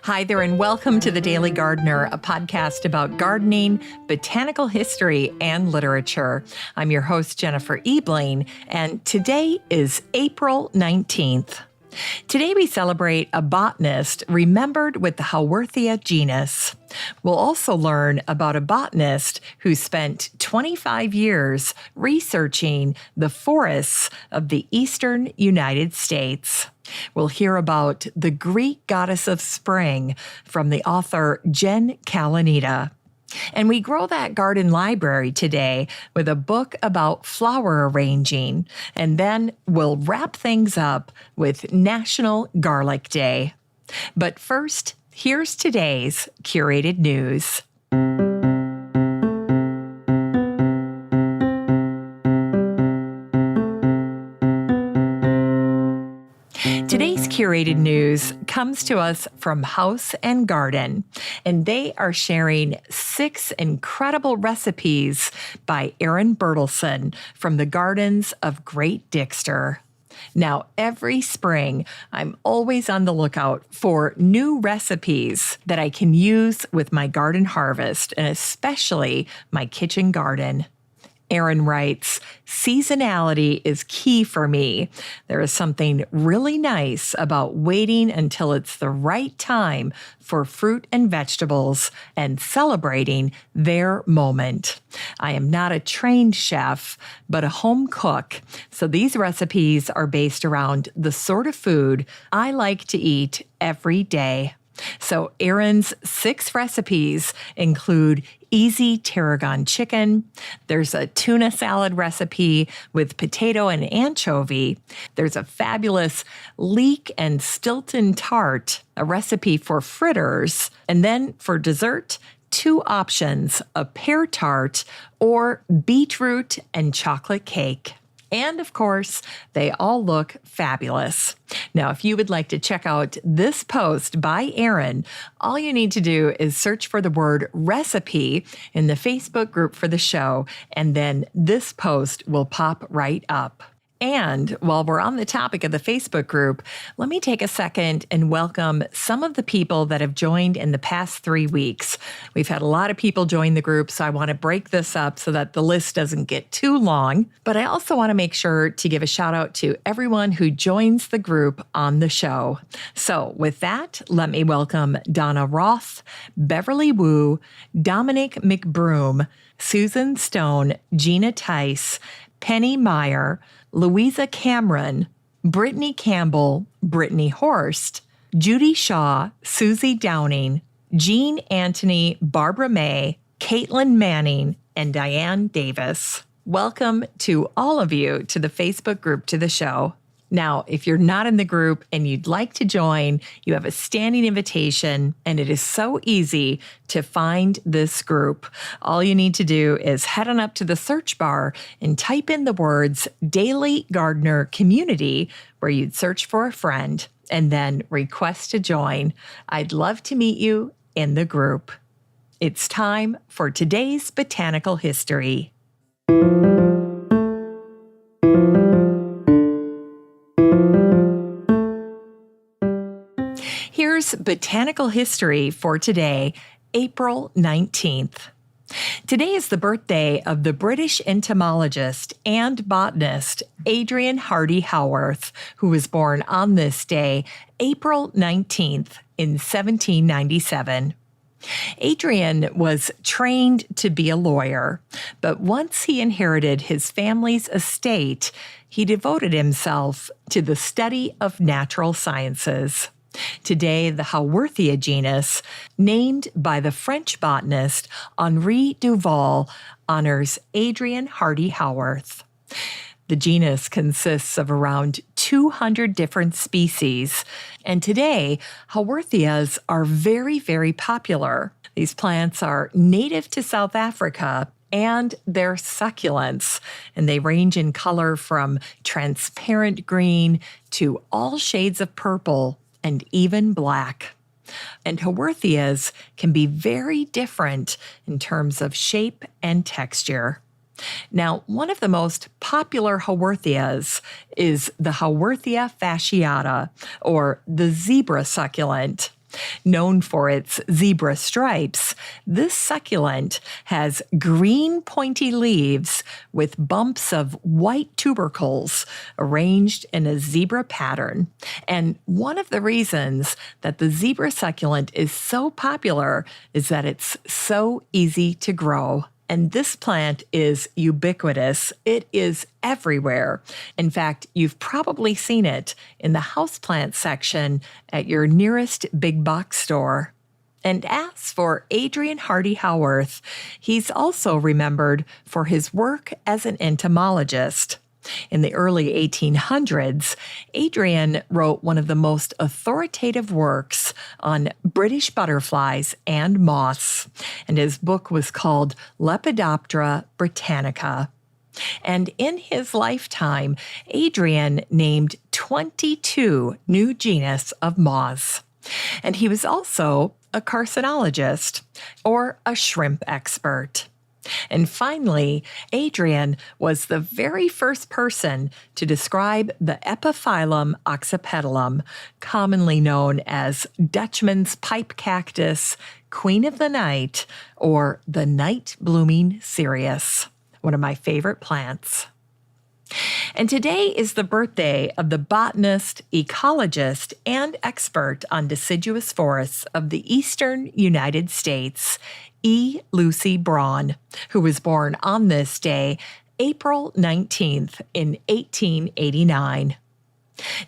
Hi there, and welcome to The Daily Gardener, a podcast about gardening, botanical history, and literature. I'm your host, Jennifer Ebling, and today is April 19th. Today we celebrate a botanist remembered with the Haworthia genus. We'll also learn about a botanist who spent 25 years researching the forests of the eastern United States. We'll hear about the Greek goddess of spring from the author Jen Calonita. And we grow that garden library today with a book about flower arranging. And then we'll wrap things up with National Garlic Day. But first, here's today's curated news. Today's curated news comes to us from House and Garden, and they are sharing 6 incredible recipes by Aaron Bertelson from the gardens of Great Dixter. Now, every spring, I'm always on the lookout for new recipes that I can use with my garden harvest, and especially my kitchen garden. Aaron writes, "Seasonality is key for me. There is something really nice about waiting until it's the right time for fruit and vegetables and celebrating their moment. I am not a trained chef, but a home cook, so these recipes are based around the sort of food I like to eat every day." So Aaron's 6 recipes include easy tarragon chicken. There's a tuna salad recipe with potato and anchovy. There's a fabulous leek and Stilton tart, a recipe for fritters. And then for dessert, 2 options, a pear tart or beetroot and chocolate cake. And of course, they all look fabulous. Now, if you would like to check out this post by Aaron, all you need to do is search for the word recipe in the Facebook group for the show, and then this post will pop right up. And while we're on the topic of the Facebook group, let me take a second and welcome some of the people that have joined in the past 3 weeks. We've had a lot of people join the group, so I want to break this up so that the list doesn't get too long. But I also want to make sure to give a shout out to everyone who joins the group on the show. So with that, let me welcome Donna Roth, Beverly Wu, Dominic McBroom, Susan Stone, Gina Tice, Penny Meyer, Louisa Cameron, Brittany Campbell, Brittany Horst, Judy Shaw, Susie Downing, Jean Anthony, Barbara May, Caitlin Manning, and Diane Davis. Welcome to all of you to the Facebook group to the show. Now, if you're not in the group and you'd like to join, you have a standing invitation, and it is so easy to find this group. All you need to do is head on up to the search bar and type in the words Daily Gardener Community, where you'd search for a friend, and then request to join. I'd love to meet you in the group. It's time for today's botanical history. Here's botanical history for today, April 19th. Today is the birthday of the British entomologist and botanist Adrian Hardy Haworth, who was born on this day, April 19th, in 1797. Adrian was trained to be a lawyer, but once he inherited his family's estate, he devoted himself to the study of natural sciences. Today, the Haworthia genus, named by the French botanist Henri Duval, honors Adrian Hardy Haworth. The genus consists of around 200 different species, and today, Haworthias are very, very popular. These plants are native to South Africa, and they're succulents, and they range in color from transparent green to all shades of purple and even black. And Haworthias can be very different in terms of shape and texture. Now, one of the most popular Haworthias is the Haworthia fasciata, or the zebra succulent. Known for its zebra stripes, this succulent has green pointy leaves with bumps of white tubercles arranged in a zebra pattern. And one of the reasons that the zebra succulent is so popular is that it's so easy to grow. And this plant is ubiquitous. It is everywhere. In fact, you've probably seen it in the houseplant section at your nearest big box store. And as for Adrian Hardy Haworth, he's also remembered for his work as an entomologist. In the early 1800s, Adrian wrote one of the most authoritative works on British butterflies and moths, and his book was called Lepidoptera Britannica. And in his lifetime, Adrian named 22 new genus of moths. And he was also a carcinologist or a shrimp expert. And finally, Adrian was the very first person to describe the epiphyllum oxypetalum, commonly known as Dutchman's pipe cactus, queen of the night, or the night-blooming cereus, one of my favorite plants. And today is the birthday of the botanist, ecologist, and expert on deciduous forests of the eastern United States, E. Lucy Braun, who was born on this day, April 19th in 1889.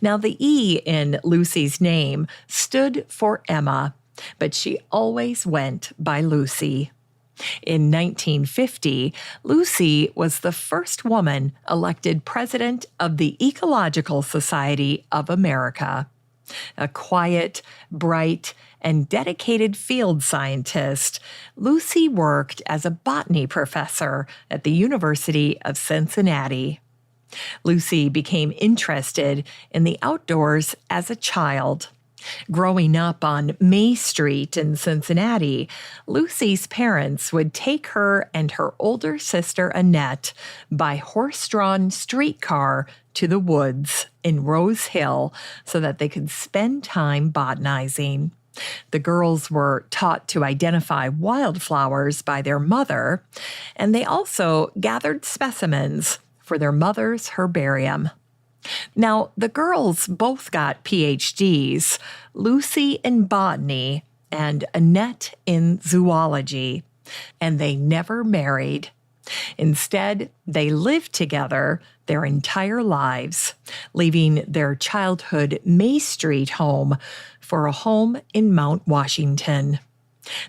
Now, the E in Lucy's name stood for Emma, but she always went by Lucy. In 1950, Lucy was the first woman elected president of the Ecological Society of America. A quiet, bright, and dedicated field scientist, Lucy worked as a botany professor at the University of Cincinnati. Lucy became interested in the outdoors as a child. Growing up on May Street in Cincinnati, Lucy's parents would take her and her older sister Annette by horse-drawn streetcar to the woods in Rose Hill so that they could spend time botanizing. The girls were taught to identify wildflowers by their mother, and they also gathered specimens for their mother's herbarium. Now, the girls both got PhDs, Lucy in botany and Annette in zoology, and they never married. Instead, they lived together their entire lives, leaving their childhood May Street home for a home in Mount Washington.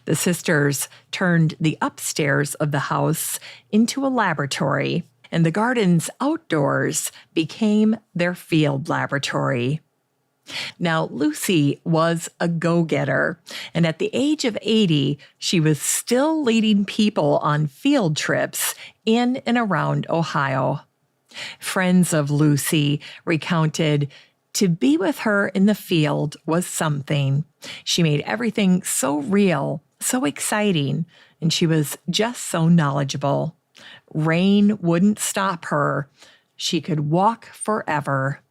The sisters turned the upstairs of the house into a laboratory, and the gardens outdoors became their field laboratory. Now, Lucy was a go-getter, and at the age of 80, she was still leading people on field trips in and around Ohio. Friends of Lucy recounted, to be with her in the field was something. She made everything so real, so exciting, and she was just so knowledgeable. Rain wouldn't stop her. She could walk forever.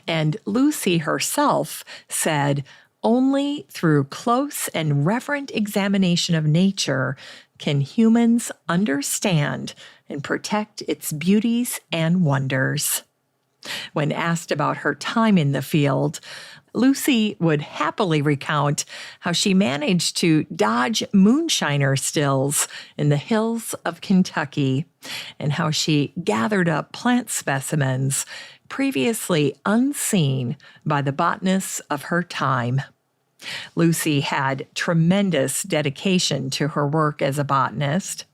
And Lucy herself said, only through close and reverent examination of nature can humans understand and protect its beauties and wonders. When asked about her time in the field, Lucy would happily recount how she managed to dodge moonshiner stills in the hills of Kentucky, and how she gathered up plant specimens previously unseen by the botanists of her time. Lucy had tremendous dedication to her work as a botanist.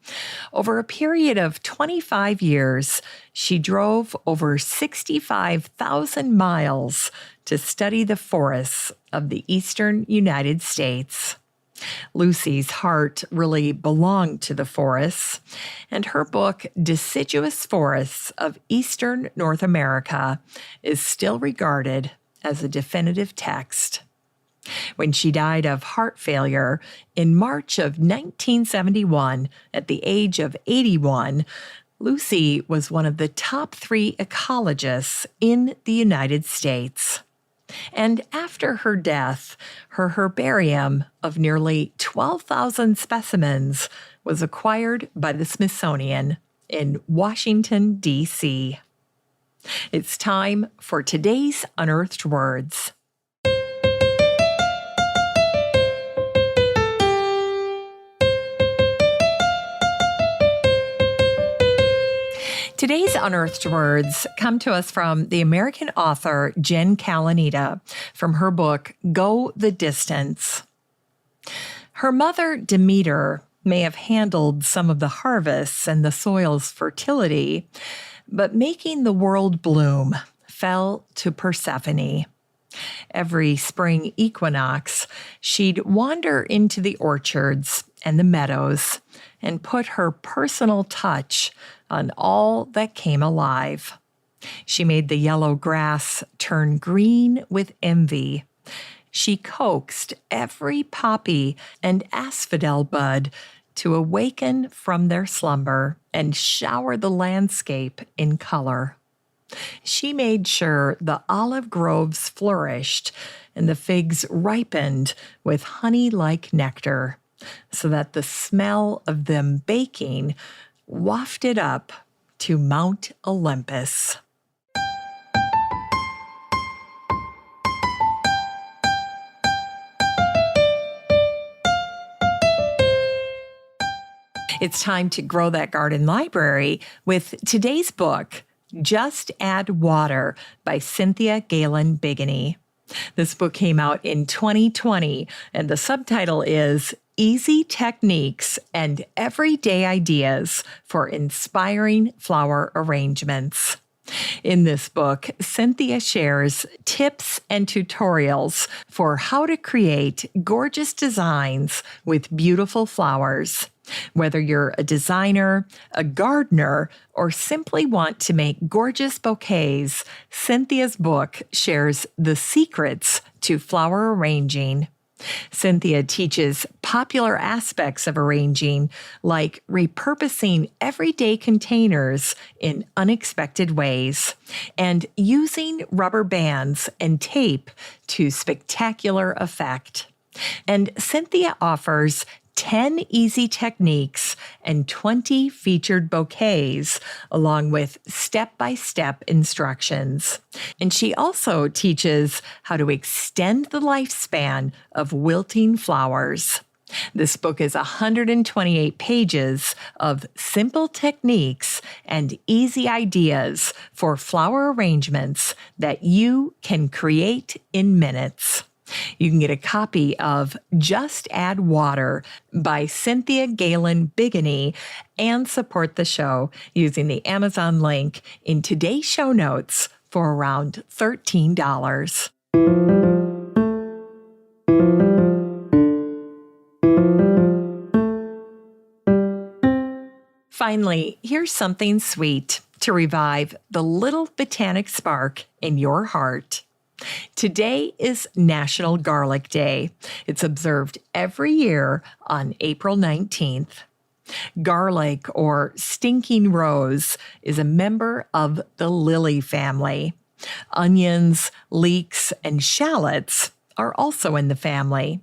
Over a period of 25 years, she drove over 65,000 miles to study the forests of the eastern United States. Lucy's heart really belonged to the forests, and her book, Deciduous Forests of Eastern North America, is still regarded as a definitive text. When she died of heart failure in March of 1971 at the age of 81, Lucy was one of the top 3 ecologists in the United States. And after her death, her herbarium of nearly 12,000 specimens was acquired by the Smithsonian in Washington, D.C. It's time for today's Unearthed Words. Today's Unearthed Words come to us from the American author Jen Calonita from her book, Go the Distance. Her mother, Demeter, may have handled some of the harvests and the soil's fertility, but making the world bloom fell to Persephone. Every spring equinox, she'd wander into the orchards and the meadows and put her personal touch on all that came alive. She made the yellow grass turn green with envy. She coaxed every poppy and asphodel bud to awaken from their slumber and shower the landscape in color. She made sure the olive groves flourished and the figs ripened with honey-like nectar, so that the smell of them baking wafted up to Mount Olympus. It's time to grow that garden library with today's book, Just Add Water by Cynthia Galen Bigany. This book came out in 2020, and the subtitle is Easy Techniques and Everyday Ideas for Inspiring Flower Arrangements. In this book, Cynthia shares tips and tutorials for how to create gorgeous designs with beautiful flowers. Whether you're a designer, a gardener, or simply want to make gorgeous bouquets, Cynthia's book shares the secrets to flower arranging. Cynthia teaches popular aspects of arranging, like repurposing everyday containers in unexpected ways and using rubber bands and tape to spectacular effect. And Cynthia offers 10 easy techniques and 20 featured bouquets, along with step-by-step instructions. And she also teaches how to extend the lifespan of wilting flowers. This book is 128 pages of simple techniques and easy ideas for flower arrangements that you can create in minutes. You can get a copy of Just Add Water by Cynthia Galen Bigany and support the show using the Amazon link in today's show notes for around $13. Finally, here's something sweet to revive the little botanic spark in your heart. Today is National Garlic Day. It's observed every year on April 19th. Garlic, or stinking rose, is a member of the lily family. Onions, leeks, and shallots are also in the family.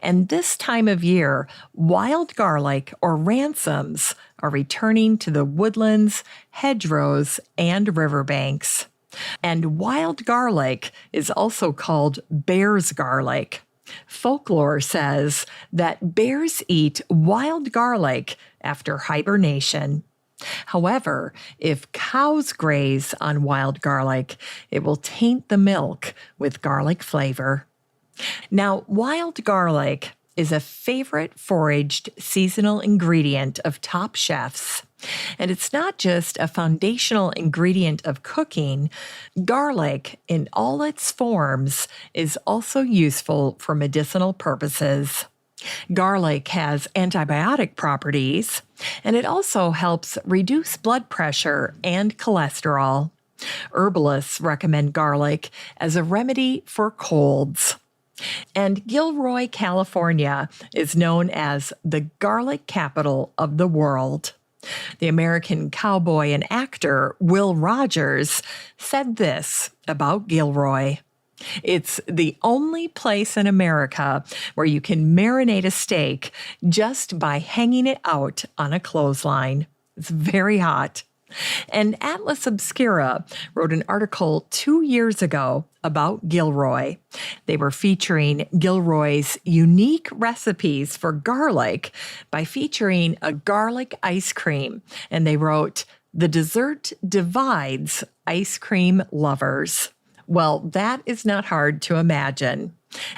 And this time of year, wild garlic, or ransoms, are returning to the woodlands, hedgerows, and riverbanks. And wild garlic is also called bear's garlic. Folklore says that bears eat wild garlic after hibernation. However, if cows graze on wild garlic, it will taint the milk with garlic flavor. Now, wild garlic is a favorite foraged seasonal ingredient of top chefs. And it's not just a foundational ingredient of cooking. Garlic, in all its forms, is also useful for medicinal purposes. Garlic has antibiotic properties, and it also helps reduce blood pressure and cholesterol. Herbalists recommend garlic as a remedy for colds. And Gilroy, California is known as the garlic capital of the world. The American cowboy and actor Will Rogers said this about Gilroy: It's the only place in America where you can marinate a steak just by hanging it out on a clothesline. It's very hot. And Atlas Obscura wrote an article 2 years ago about Gilroy. They were featuring Gilroy's unique recipes for garlic by featuring a garlic ice cream. And they wrote, "The dessert divides ice cream lovers." Well, that is not hard to imagine.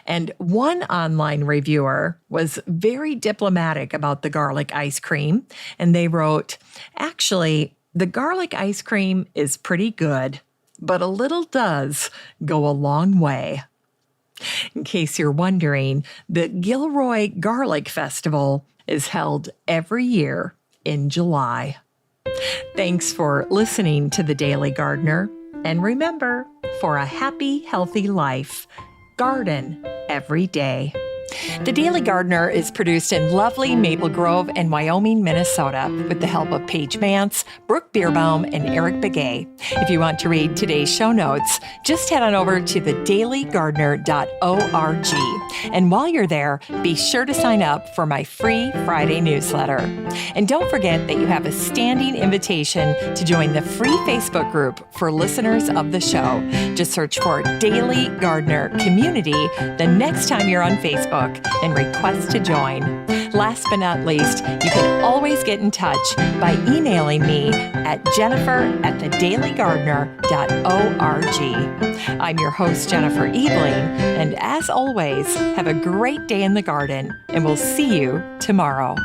And one online reviewer was very diplomatic about the garlic ice cream. And they wrote, "Actually, the garlic ice cream is pretty good, but a little does go a long way." In case you're wondering, the Gilroy Garlic Festival is held every year in July. Thanks for listening to The Daily Gardener. And remember, for a happy, healthy life, garden every day. The Daily Gardener is produced in lovely Maple Grove and Wyoming, Minnesota, with the help of Paige Mance, Brooke Bierbaum, and Eric Begay. If you want to read today's show notes, just head on over to thedailygardener.org. And while you're there, be sure to sign up for my free Friday newsletter. And don't forget that you have a standing invitation to join the free Facebook group for listeners of the show. Just search for Daily Gardener Community the next time you're on Facebook and request to join. Last but not least, you can always get in touch by emailing me at jennifer@thedailygardener.org. I'm your host, Jennifer Ebling, and as always, have a great day in the garden, and we'll see you tomorrow.